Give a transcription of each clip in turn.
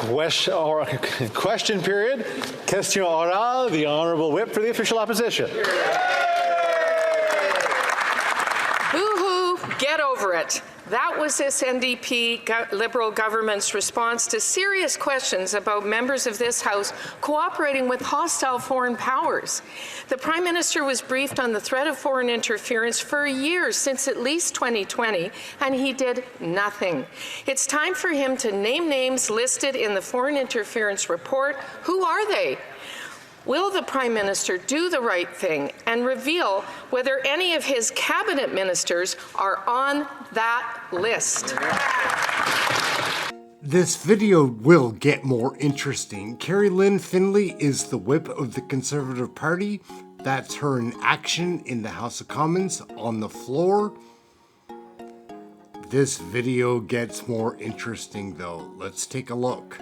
question period. Question orale, the Honourable Whip for the official opposition. Boo-hoo, get over it. That was this NDP Liberal government's response to serious questions about members of this House cooperating with hostile foreign powers. The Prime Minister was briefed on the threat of foreign interference for years, since at least 2020, and he did nothing. It's time for him to name names listed in the foreign interference report. Who are they? Will the Prime Minister do the right thing and reveal whether any of his cabinet ministers are on that list? This video will get more interesting. Kerry-Lynn Findlay is the whip of the Conservative Party. That's her in action in the House of Commons on the floor. This video gets more interesting though. Let's take a look.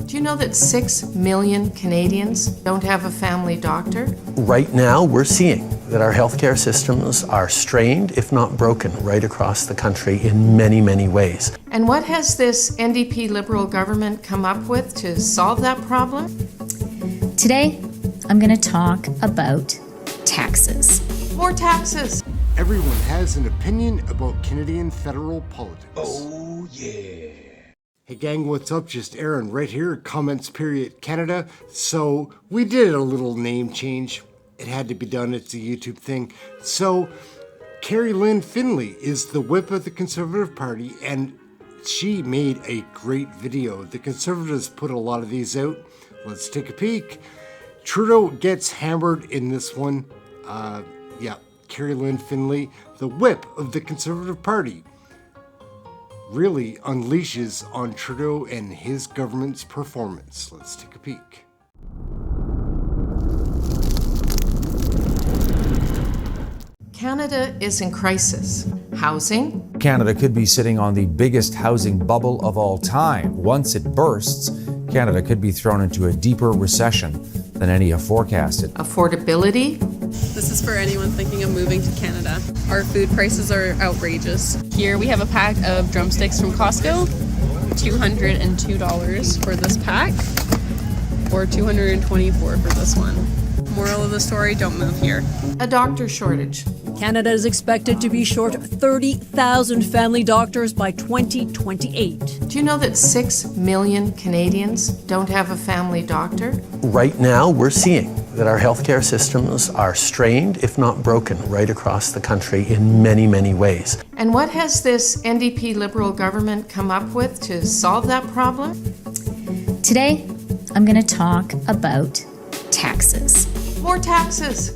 Do you know that 6 million Canadians don't have a family doctor? Right now, we're seeing that our healthcare systems are strained, if not broken, right across the country in many, many ways. And what has this NDP Liberal government come up with to solve that problem? Today, I'm going to talk about taxes. More taxes. Everyone has an opinion about Canadian federal politics. Oh, yeah. Hey gang, what's up? Just Aaron right here, Comments Period Canada. So we did a little name change. It had to be done, it's a YouTube thing. So Kerry-Lynn Findlay is the whip of the Conservative Party and she made a great video. The Conservatives put a lot of these out. Let's take a peek. Trudeau gets hammered in this one. Kerry-Lynn Findlay, the whip of the Conservative Party, really unleashes on Trudeau and his government's performance. Let's take a peek. Canada is in crisis. Housing. Canada could be sitting on the biggest housing bubble of all time. Once it bursts, Canada could be thrown into a deeper recession than any have forecasted. Affordability. This is for anyone thinking of moving to Canada. Our food prices are outrageous. Here we have a pack of drumsticks from Costco, $202 for this pack, or $224 for this one. Moral of the story, don't move here. A doctor shortage. Canada is expected to be short 30,000 family doctors by 2028. Do you know that 6 million Canadians don't have a family doctor? Right now, we're seeing that our healthcare systems are strained, if not broken, right across the country in many, many ways. And what has this NDP Liberal government come up with to solve that problem? Today, I'm going to talk about taxes. More taxes.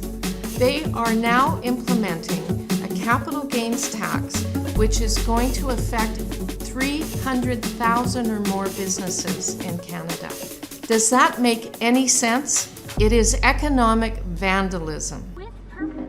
They are now implementing a capital gains tax, which is going to affect 300,000 or more businesses in Canada. Does that make any sense? It is economic vandalism.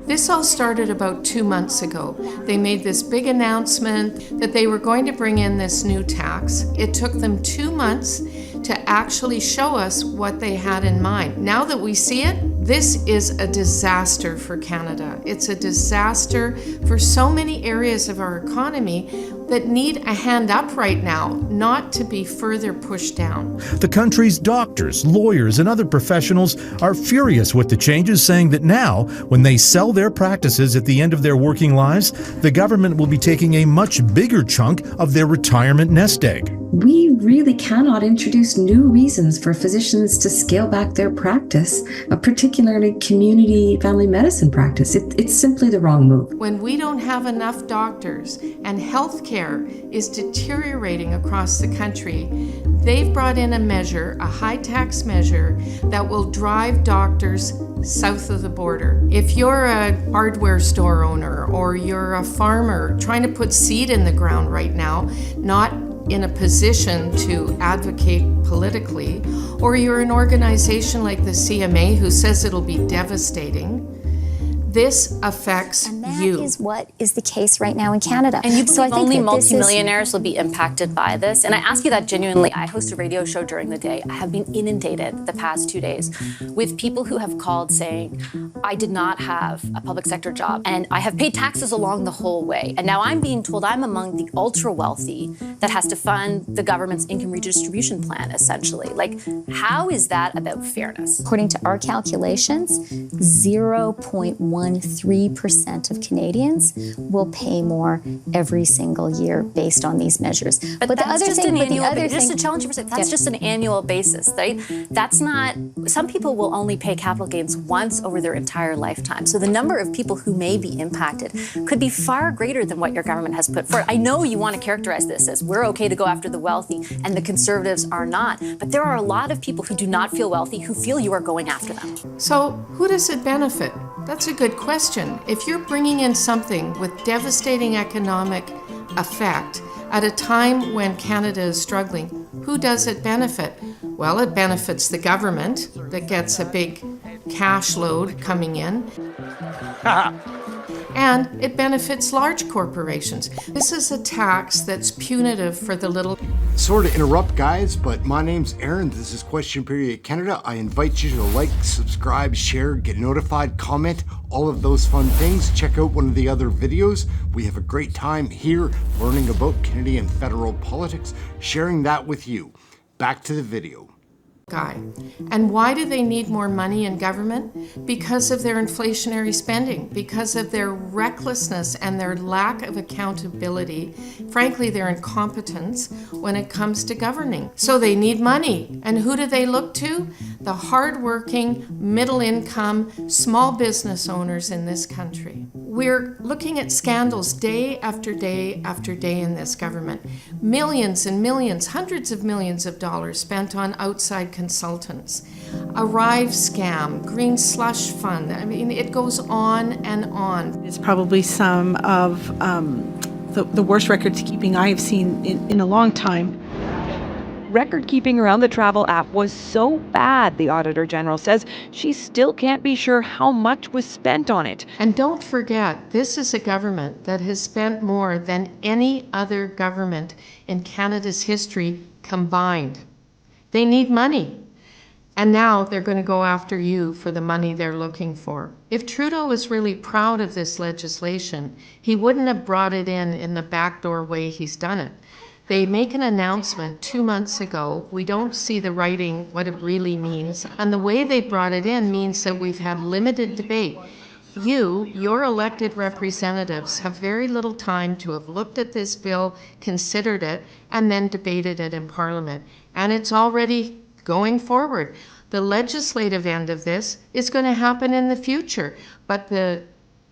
This all started about 2 months ago. They made this big announcement that they were going to bring in this new tax. It took them 2 months to actually show us what they had in mind. Now that we see it, this is a disaster for Canada. It's a disaster for so many areas of our economy that need a hand up right now, not to be further pushed down. The country's doctors, lawyers, and other professionals are furious with the changes, saying that now, when they sell their practices at the end of their working lives, the government will be taking a much bigger chunk of their retirement nest egg. We really cannot introduce new reasons for physicians to scale back their practice, particularly community family medicine practice. It's simply the wrong move. When we don't have enough doctors and healthcare is deteriorating across the country, they've brought in a measure, a high tax measure, that will drive doctors south of the border. If you're a hardware store owner or you're a farmer trying to put seed in the ground right now, not in a position to advocate politically, or you're an organization like the CMA who says it'll be devastating, this affects And that you. is what is the case right now in Canada. And you So I believe think only that this is- multimillionaires will be impacted by this? And I ask you that genuinely. I host a radio show during the day. I have been inundated the past 2 days with people who have called saying, I did not have a public sector job and I have paid taxes along the whole way. And now I'm being told I'm among the ultra wealthy that has to fund the government's income redistribution plan, essentially. Like, how is that about fairness? According to our calculations, 0.13% of Canadians will pay more every single year based on these measures. But that's just an annual basis. Just to challenge you for a second, that's just an annual basis, right? That's not, some people will only pay capital gains once over their entire lifetime. So the number of people who may be impacted could be far greater than what your government has put forward. I know you want to characterize this as we're okay to go after the wealthy and the Conservatives are not, but there are a lot of people who do not feel wealthy who feel you are going after them. So who does it benefit? That's a good question. If you're bringing in something with devastating economic effect at a time when Canada is struggling, who does it benefit? Well, it benefits the government that gets a big cash load coming in. And it benefits large corporations. This is a tax that's punitive for the little. Sorry to interrupt, guys, but my name's Aaron. This is Question Period Canada. I invite you to like, subscribe, share, get notified, comment, all of those fun things. Check out one of the other videos. We have a great time here learning about Canadian federal politics, sharing that with you. Back to the video. Guy. And why do they need more money in government? Because of their inflationary spending, because of their recklessness and their lack of accountability, frankly, their incompetence when it comes to governing. So they need money. And who do they look to? The hardworking, middle-income, small business owners in this country. We're looking at scandals day after day after day in this government. Millions and millions, hundreds of millions of dollars spent on outside consultants. Arrive scam, green slush fund. I mean, it goes on and on. It's probably some of the worst record keeping I have seen in a long time. Record keeping around the travel app was so bad, the Auditor General says, she still can't be sure how much was spent on it. And don't forget, this is a government that has spent more than any other government in Canada's history combined. They need money. And now they're going to go after you for the money they're looking for. If Trudeau was really proud of this legislation, he wouldn't have brought it in the backdoor way he's done it. They make an announcement 2 months ago. We don't see the writing, what it really means. And the way they brought it in means that we've had limited debate. Your elected representatives, have very little time to have looked at this bill, considered it, and then debated it in Parliament. And it's already going forward. The legislative end of this is going to happen in the future. But the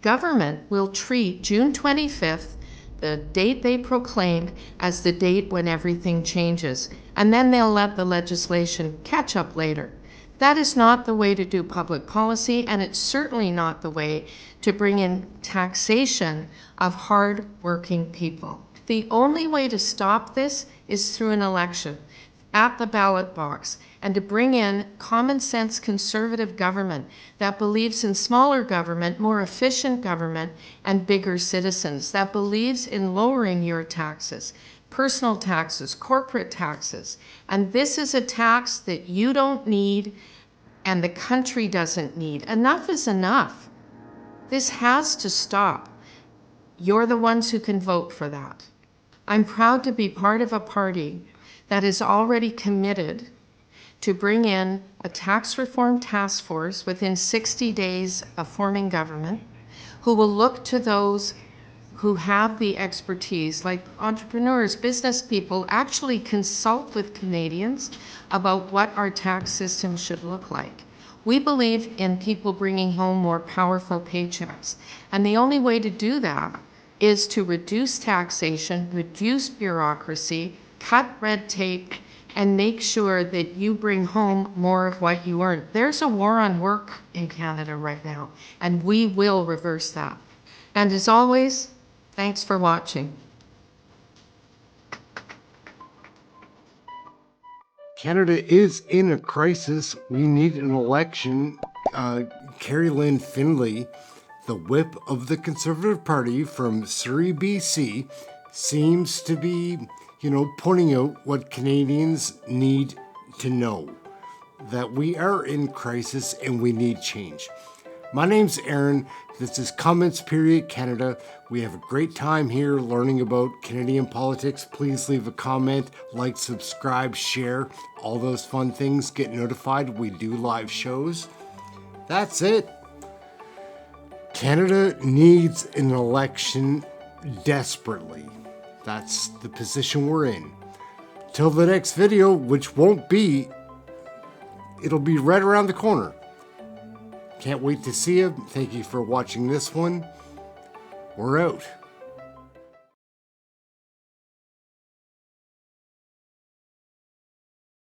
government will treat June 25th, the date they proclaimed, as the date when everything changes. And then they'll let the legislation catch up later. That is not the way to do public policy, and it's certainly not the way to bring in taxation of hard-working people. The only way to stop this is through an election at the ballot box, and to bring in common sense conservative government that believes in smaller government, more efficient government, and bigger citizens, that believes in lowering your taxes, personal taxes, corporate taxes. And this is a tax that you don't need and the country doesn't need. Enough is enough. This has to stop. You're the ones who can vote for that. I'm proud to be part of a party that is already committed to bring in a tax reform task force within 60 days of forming government, who will look to those who have the expertise, like entrepreneurs, business people, actually consult with Canadians about what our tax system should look like. We believe in people bringing home more powerful paychecks, and the only way to do that is to reduce taxation, reduce bureaucracy, cut red tape, and make sure that you bring home more of what you earn. There's a war on work in Canada right now, and we will reverse that. And as always, thanks for watching. Canada is in a crisis. We need an election. Kerry-Lynn Findlay the whip of the Conservative Party from Surrey, BC, seems to be, pointing out what Canadians need to know. That we are in crisis and we need change. My name's Aaron. This is Comments Period Canada. We have a great time here learning about Canadian politics. Please leave a comment, like, subscribe, share, all those fun things. Get notified. We do live shows. That's it. Canada needs an election desperately. That's the position we're in. Till the next video, which won't be, it'll be right around the corner. Can't wait to see you. Thank you for watching this one. We're out.